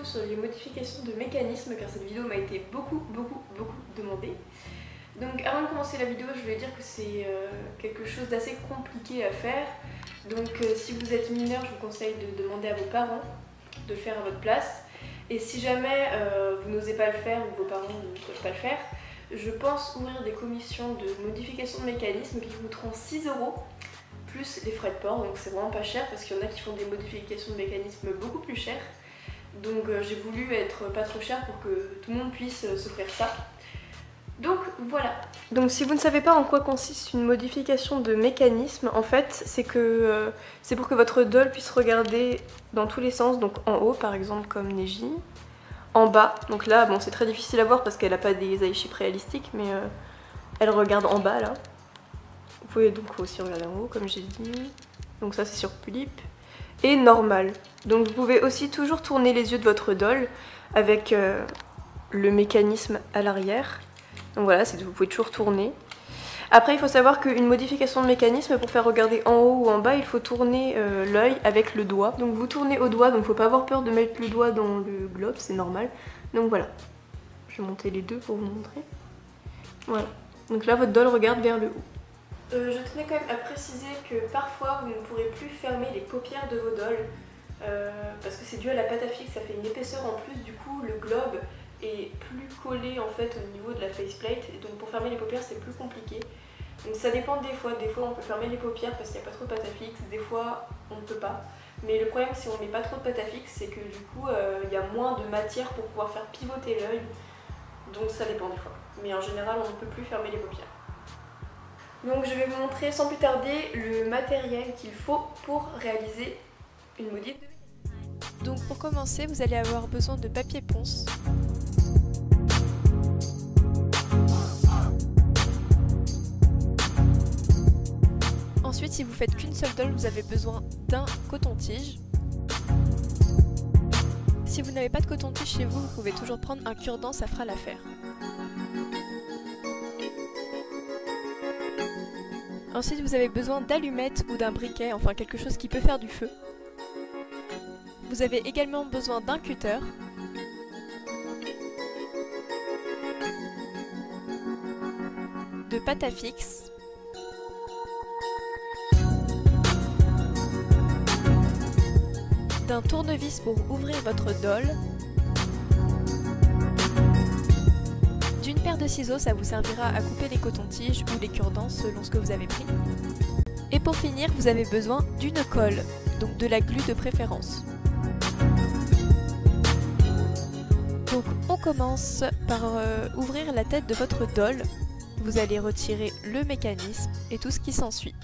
sur les modifications de mécanismes car cette vidéo m'a été beaucoup demandée. Donc avant de commencer la vidéo, je voulais dire que c'est quelque chose d'assez compliqué à faire. Donc si vous êtes mineur, je vous conseille de demander à vos parents de le faire à votre place. Et si jamais vous n'osez pas le faire ou vos parents ne peuvent pas le faire, je pense ouvrir des commissions de modification de mécanismes qui coûteront 6 € plus les frais de port, donc c'est vraiment pas cher parce qu'il y en a qui font des modifications de mécanismes beaucoup plus chères. Donc j'ai voulu être pas trop cher pour que tout le monde puisse s'offrir ça. Donc voilà. Donc si vous ne savez pas en quoi consiste une modification de mécanisme, en fait c'est pour que votre doll puisse regarder dans tous les sens, donc en haut par exemple comme Neji, en bas, donc là bon c'est très difficile à voir parce qu'elle n'a pas des eye shapes réalistiques, mais elle regarde en bas là. Vous pouvez donc aussi regarder en haut comme j'ai dit, donc ça c'est sur Pulip, et normal. Donc vous pouvez aussi toujours tourner les yeux de votre doll avec le mécanisme à l'arrière. Donc voilà, vous pouvez toujours tourner. Après il faut savoir qu'une modification de mécanisme, pour faire regarder en haut ou en bas, il faut tourner l'œil avec le doigt. Donc vous tournez au doigt, donc il ne faut pas avoir peur de mettre le doigt dans le globe, c'est normal. Donc voilà, je vais monter les deux pour vous montrer. Voilà, donc là votre doll regarde vers le haut. Je tenais quand même à préciser que parfois vous ne pourrez plus fermer les paupières de vos dolls parce que c'est dû à la pâte à fixe, ça fait une épaisseur en plus, du coup le globe est plus collé en fait au niveau de la faceplate, et donc pour fermer les paupières c'est plus compliqué. Donc ça dépend des fois on peut fermer les paupières parce qu'il n'y a pas trop de pâte à fixe, des fois on ne peut pas. Mais le problème si on met pas trop de pâte à fixe, c'est que du coup il y a moins de matière pour pouvoir faire pivoter l'œil, donc ça dépend des fois. Mais en général on ne peut plus fermer les paupières. Donc je vais vous montrer sans plus tarder le matériel qu'il faut pour réaliser une modif de mécanisme. Donc pour commencer, vous allez avoir besoin de papier ponce. Ensuite, si vous faites qu'une seule doll, vous avez besoin d'un coton-tige. Si vous n'avez pas de coton-tige chez vous, vous pouvez toujours prendre un cure-dent, ça fera l'affaire. Ensuite, vous avez besoin d'allumettes ou d'un briquet, enfin quelque chose qui peut faire du feu. Vous avez également besoin d'un cutter. De pâte à fixe. D'un tournevis pour ouvrir votre doll. D'une paire de ciseaux, ça vous servira à couper les cotons-tiges ou les cure-dents selon ce que vous avez pris. Et pour finir, vous avez besoin d'une colle, donc de la glu de préférence. Donc on commence par ouvrir la tête de votre doll. Vous allez retirer le mécanisme et tout ce qui s'ensuit.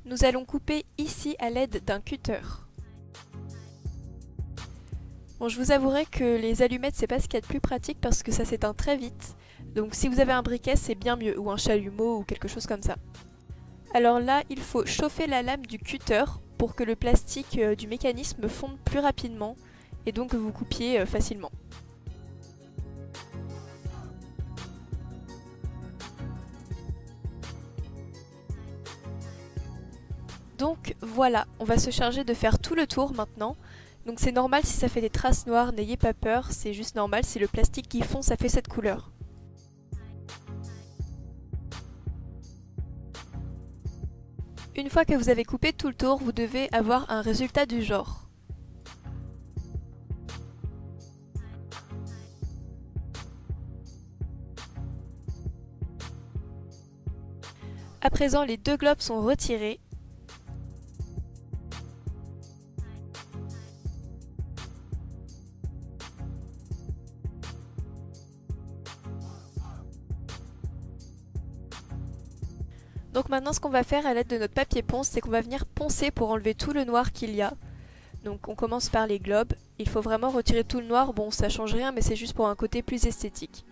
Nous allons couper ici à l'aide d'un cutter. Bon, je vous avouerai que les allumettes c'est pas ce qu'il y a de plus pratique parce que ça s'éteint très vite. Donc si vous avez un briquet c'est bien mieux, ou un chalumeau ou quelque chose comme ça. Alors là il faut chauffer la lame du cutter pour que le plastique du mécanisme fonde plus rapidement et donc que vous coupiez facilement. Donc voilà, on va se charger de faire tout le tour maintenant. Donc c'est normal si ça fait des traces noires, n'ayez pas peur, c'est juste normal, c'est le plastique qui fond, ça fait cette couleur. Une fois que vous avez coupé tout le tour, vous devez avoir un résultat du genre. À présent, les deux globes sont retirés. Donc maintenant, ce qu'on va faire à l'aide de notre papier ponce, c'est qu'on va venir poncer pour enlever tout le noir qu'il y a. Donc on commence par les globes. Il faut vraiment retirer tout le noir. Bon, ça change rien, mais c'est juste pour un côté plus esthétique.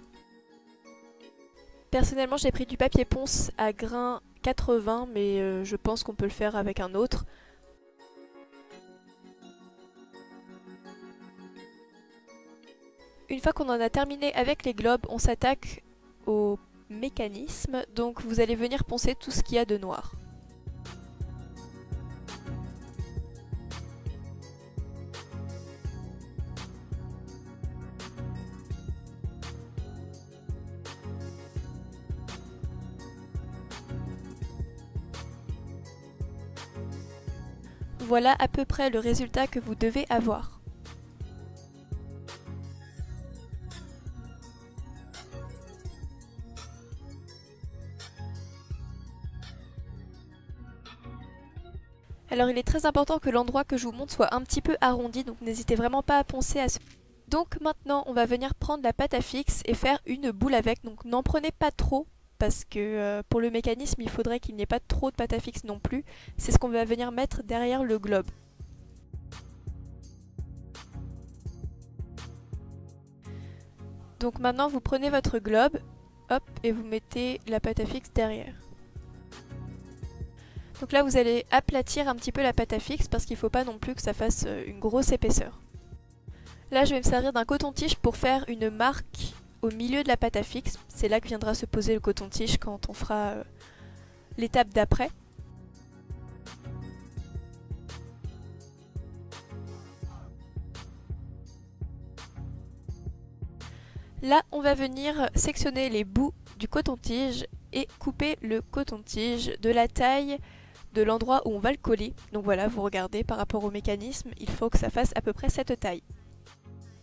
Personnellement, j'ai pris du papier ponce à grain 80, mais je pense qu'on peut le faire avec un autre. Une fois qu'on en a terminé avec les globes, on s'attaque au mécanisme. Donc vous allez venir poncer tout ce qu'il y a de noir. Voilà à peu près le résultat que vous devez avoir. Alors il est très important que l'endroit que je vous montre soit un petit peu arrondi, donc n'hésitez vraiment pas à poncer à ce... Donc maintenant on va venir prendre la pâte à fixe et faire une boule avec, donc n'en prenez pas trop, parce que pour le mécanisme il faudrait qu'il n'y ait pas trop de pâte à fixe non plus. C'est ce qu'on va venir mettre derrière le globe. Donc maintenant vous prenez votre globe, hop, et vous mettez la pâte à fixe derrière. Donc là vous allez aplatir un petit peu la pâte à fixe parce qu'il ne faut pas non plus que ça fasse une grosse épaisseur. Là je vais me servir d'un coton-tige pour faire une marque au milieu de la pâte à fixe. C'est là que viendra se poser le coton-tige quand on fera l'étape d'après. Là on va venir sectionner les bouts du coton-tige et couper le coton-tige de la taille de l'endroit où on va le coller. Donc voilà, vous regardez par rapport au mécanisme, il faut que ça fasse à peu près cette taille.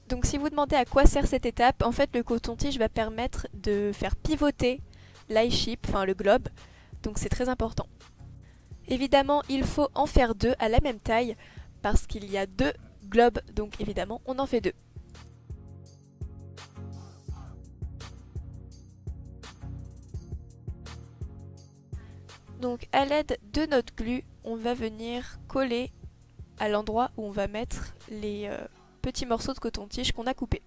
Donc si vous demandez à quoi sert cette étape, en fait le coton-tige va permettre de faire pivoter l'iShip, enfin le globe, donc c'est très important. Évidemment, il faut en faire deux à la même taille, parce qu'il y a deux globes, donc évidemment on en fait deux. Donc à l'aide de notre glue, on va venir coller à l'endroit où on va mettre les petits morceaux de coton-tige qu'on a coupés.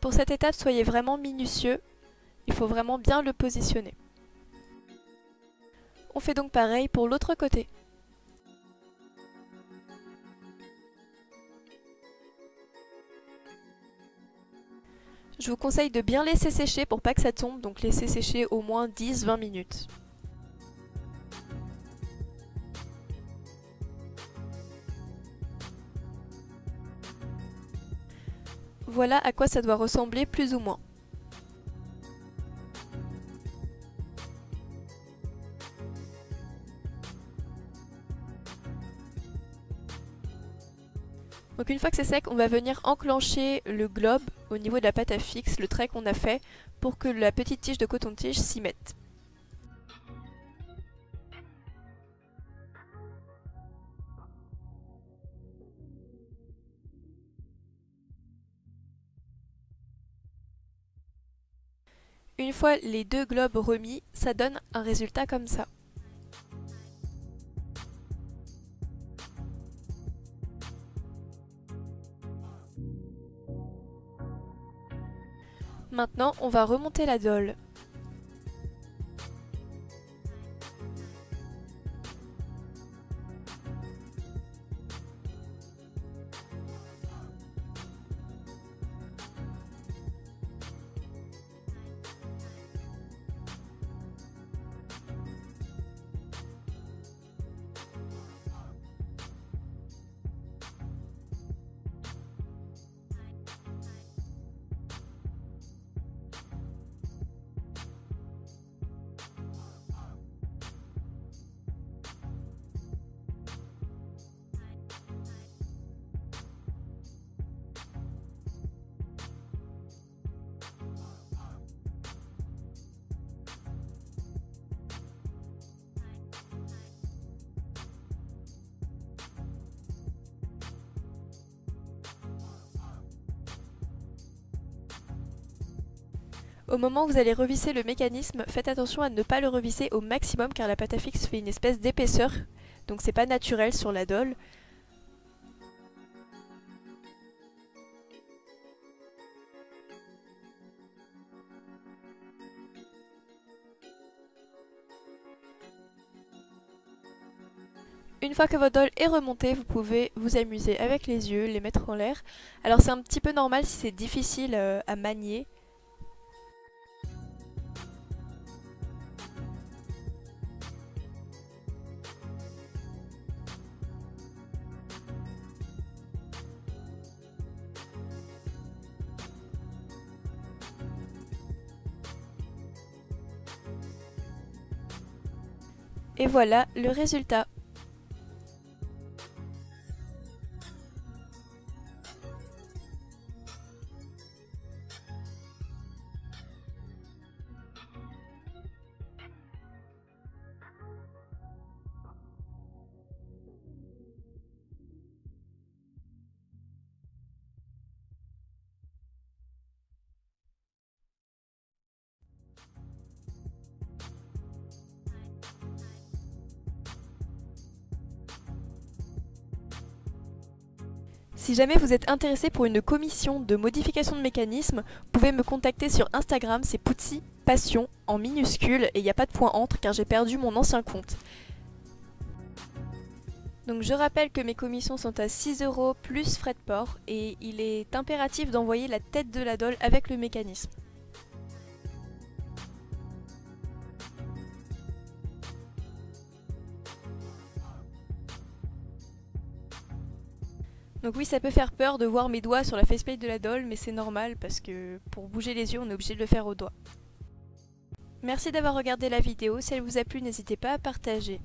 Pour cette étape, soyez vraiment minutieux, il faut vraiment bien le positionner. On fait donc pareil pour l'autre côté. Je vous conseille de bien laisser sécher pour pas que ça tombe, donc laissez sécher au moins 10-20 minutes. Voilà à quoi ça doit ressembler plus ou moins. Donc une fois que c'est sec, on va venir enclencher le globe au niveau de la pâte à fixe, le trait qu'on a fait, pour que la petite tige de coton-tige s'y mette. Une fois les deux globes remis, ça donne un résultat comme ça. Maintenant, on va remonter la dôle. Au moment où vous allez revisser le mécanisme, faites attention à ne pas le revisser au maximum car la pâte à fixe fait une espèce d'épaisseur, donc c'est pas naturel sur la Doll. Une fois que votre Doll est remontée, vous pouvez vous amuser avec les yeux, les mettre en l'air. Alors c'est un petit peu normal si c'est difficile à manier. Et voilà le résultat. Si jamais vous êtes intéressé pour une commission de modification de mécanisme, vous pouvez me contacter sur Instagram, c'est Poutsi Passion en minuscule et il n'y a pas de point entre car j'ai perdu mon ancien compte. Donc je rappelle que mes commissions sont à 6 € plus frais de port et il est impératif d'envoyer la tête de la Doll avec le mécanisme. Donc oui, ça peut faire peur de voir mes doigts sur la faceplate de la Doll, mais c'est normal parce que pour bouger les yeux, on est obligé de le faire au doigt. Merci d'avoir regardé la vidéo, si elle vous a plu, n'hésitez pas à partager.